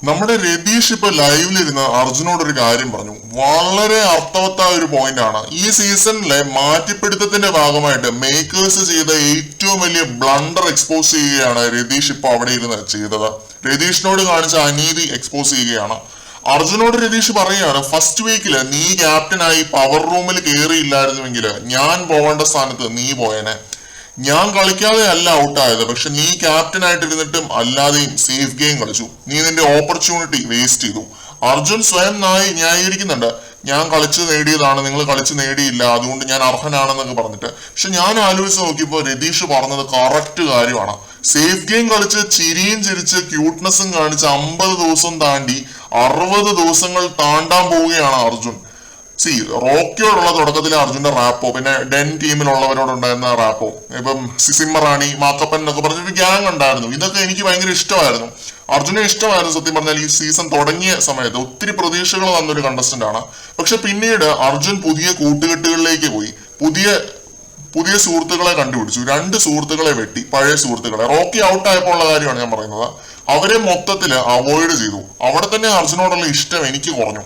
നമ്മുടെ രതീഷ് ഇപ്പൊ ലൈവിലിരുന്ന് അർജുനോട് ഒരു കാര്യം പറഞ്ഞു. വളരെ അർത്ഥവത്തായ ഒരു പോയിന്റ് ആണ്. ഈ സീസണിലെ മാറ്റിപ്പിടുത്തത്തിന്റെ ഭാഗമായിട്ട് മേക്കേഴ്സ് ചെയ്ത ഏറ്റവും വലിയ ബ്ലണ്ടർ എക്സ്പോസ് ചെയ്യുകയാണ് രതീഷ് ഇപ്പൊ അവിടെ ഇരുന്ന് ചെയ്തത്. രതീഷിനോട് കാണിച്ച അനീതി എക്സ്പോസ് ചെയ്യുകയാണ്. അർജുനോട് രതീഷ് പറയുകയാണ്, ഫസ്റ്റ് വീക്കില് നീ ക്യാപ്റ്റനായി പവർ റൂമിൽ കയറിയില്ലായിരുന്നുവെങ്കിൽ ഞാൻ പോകേണ്ട സ്ഥാനത്ത് നീ പോയനെ. ഞാൻ കളിക്കാതെ അല്ല ഔട്ടായത്, പക്ഷെ നീ ക്യാപ്റ്റൻ ആയിട്ടിരുന്നിട്ടും അല്ലാതെയും സേഫ് ഗെയിം കളിച്ചു. നീ നിന്റെ ഓപ്പർച്യൂണിറ്റി വേസ്റ്റ് ചെയ്തു. അർജുൻ സ്വയം ന്യായീകരിക്കുന്നുണ്ട്. ഞാൻ കളിച്ച് നേടിയതാണ്, നിങ്ങൾ കളിച്ച് നേടിയില്ല, അതുകൊണ്ട് ഞാൻ അർഹനാണെന്നൊക്കെ പറഞ്ഞിട്ട്. പക്ഷെ ഞാൻ ആലോചിച്ച് നോക്കിയപ്പോൾ രതീഷ് പറഞ്ഞത് കറക്റ്റ് കാര്യമാണ്. സേഫ് ഗെയിം കളിച്ച് ചിരിയും ചിരിച്ച് ക്യൂട്ട്നെസ്സും കാണിച്ച് 50 ദിവസം താണ്ടി 60 ദിവസങ്ങൾ താണ്ടാൻ പോവുകയാണ് അർജുൻ. റോക്കിയോടുള്ള തുടക്കത്തിലെ അർജുന്റെ റാപ്പോ, പിന്നെ ഡെൻ ടീമിലുള്ളവരോടുണ്ടായിരുന്ന റാപ്പോ, ഇപ്പം സിമ്മറാണി, മാക്കപ്പൻ എന്നൊക്കെ പറഞ്ഞൊരു ഗ്യാങ് ഉണ്ടായിരുന്നു. ഇതൊക്കെ എനിക്ക് ഭയങ്കര ഇഷ്ടമായിരുന്നു. അർജുനെ ഇഷ്ടമായിരുന്നു. സത്യം പറഞ്ഞാൽ ഈ സീസൺ തുടങ്ങിയ സമയത്ത് ഒത്തിരി പ്രതീക്ഷകൾ തന്നൊരു കണ്ടസ്റ്റന്റ് ആണ്. പക്ഷെ പിന്നീട് അർജുൻ പുതിയ കൂട്ടുകെട്ടുകളിലേക്ക് പോയി, പുതിയ സുഹൃത്തുക്കളെ കണ്ടുപിടിച്ചു. 2 സുഹൃത്തുക്കളെ വെട്ടി, പഴയ സുഹൃത്തുക്കളെ. റോക്കി ഔട്ട് ആയപ്പോൾ ഉള്ള കാര്യമാണ് ഞാൻ പറയുന്നത്. അവരെ മൊത്തത്തിൽ അവോയ്ഡ് ചെയ്തു. അവിടെ തന്നെ അർജുനോടുള്ള ഇഷ്ടം എനിക്ക് കുറഞ്ഞു.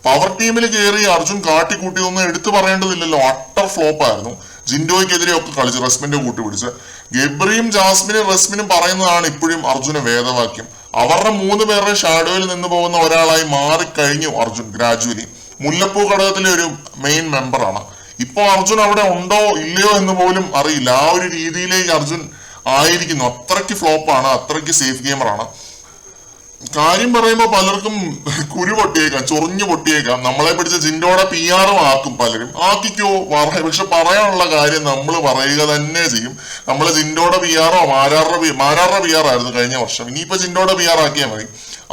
പവർ ടീമിൽ കയറി അർജുൻ കാട്ടിക്കൂട്ടിയൊന്നും എടുത്തു പറയേണ്ടതില്ലല്ലോ. അട്ടർ ഫ്ലോപ്പ് ആയിരുന്നു. ജിൻഡോയ്ക്കെതിരെ ഒക്കെ കളിച്ച് റസ്മിന്റെ കൂട്ടുപിടിച്ച്. ഗബ്രിയും ജാസ്മിനും റസ്മിനും പറയുന്നതാണ് ഇപ്പോഴും അർജുന വേദവാക്യം. അവരുടെ 3 പേരുടെ ഷാഡോയിൽ നിന്ന് പോകുന്ന ഒരാളായി മാറിക്കഴിഞ്ഞു അർജുൻ ഗ്രാജുവലി. മുല്ലപ്പൂ ഘടകത്തിലെ ഒരു മെയിൻ മെമ്പറാണ്. ഇപ്പൊ അർജുൻ അവിടെ ഉണ്ടോ ഇല്ലയോ എന്ന് പോലും അറിയില്ല. ആ ഒരു രീതിയിലേക്ക് അർജുൻ ആയിരിക്കുന്നു. അത്രയ്ക്ക് ഫ്ലോപ്പാണ്, അത്രയ്ക്ക് സേഫ് ഗെയിമറാണ്. കാര്യം പറയുമ്പോൾ പലർക്കും കുരു പൊട്ടിയേക്കാം, ചൊറിഞ്ഞു പൊട്ടിയേക്കാം. നമ്മളെ പിടിച്ച ജിൻഡോടെ PR ആക്കും പലരും. ആക്കിക്കോ, പക്ഷെ പറയാനുള്ള കാര്യം നമ്മൾ പറയുക തന്നെ ചെയ്യും. നമ്മൾ ജിൻഡോടെ PR മാരാറുടെ PR ആയിരുന്നു കഴിഞ്ഞ വർഷം. ഇനിയിപ്പോ ജിൻഡോടെ PR ആക്കിയാൽ മതി.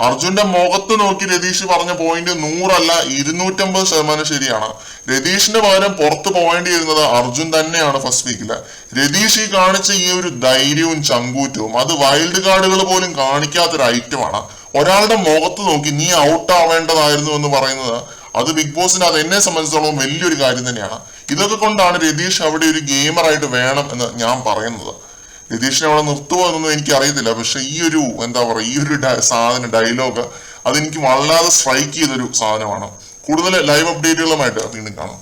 അർജുന്റെ മുഖത്ത് നോക്കി രതീഷ് പറഞ്ഞ പോയിന്റ് 100 അല്ല 250% ശരിയാണ്. രതീഷിന്റെ പകരം പുറത്തു പോകേണ്ടിയിരുന്നത് അർജുൻ തന്നെയാണ് ഫസ്റ്റ് വീക്കില്. രതീഷ് ഈ കാണിച്ച ഈ ഒരു ധൈര്യവും ചങ്കൂറ്റവും അത് വൈൽഡ് കാർഡുകൾ പോലും കാണിക്കാത്തൊരു ഐറ്റമാണ്. ഒരാളുടെ മുഖത്ത് നോക്കി നീ ഔട്ട് ആവേണ്ടതായിരുന്നു എന്ന് പറയുന്നത് അത് ബിഗ് ബോസിന്, അത് എന്നെ സംബന്ധിച്ചിടത്തോളം വലിയൊരു കാര്യം തന്നെയാണ്. ഇതൊക്കെ കൊണ്ടാണ് രതീഷ് അവിടെ ഒരു ഗെയിമറായിട്ട് വേണം എന്ന് ഞാൻ പറയുന്നത്. രതീഷിനെ അവിടെ നിർത്തുമോ എന്നൊന്നും എനിക്ക് അറിയത്തില്ല. പക്ഷെ ഈ ഒരു ഈ ഒരു ഡയലോഗ് അതെനിക്ക് വല്ലാതെ സ്ട്രൈക്ക് ചെയ്തൊരു സാധനമാണ്. കൂടുതൽ ലൈവ് അപ്ഡേറ്റുകളുമായിട്ട് വീണ്ടും കാണാം.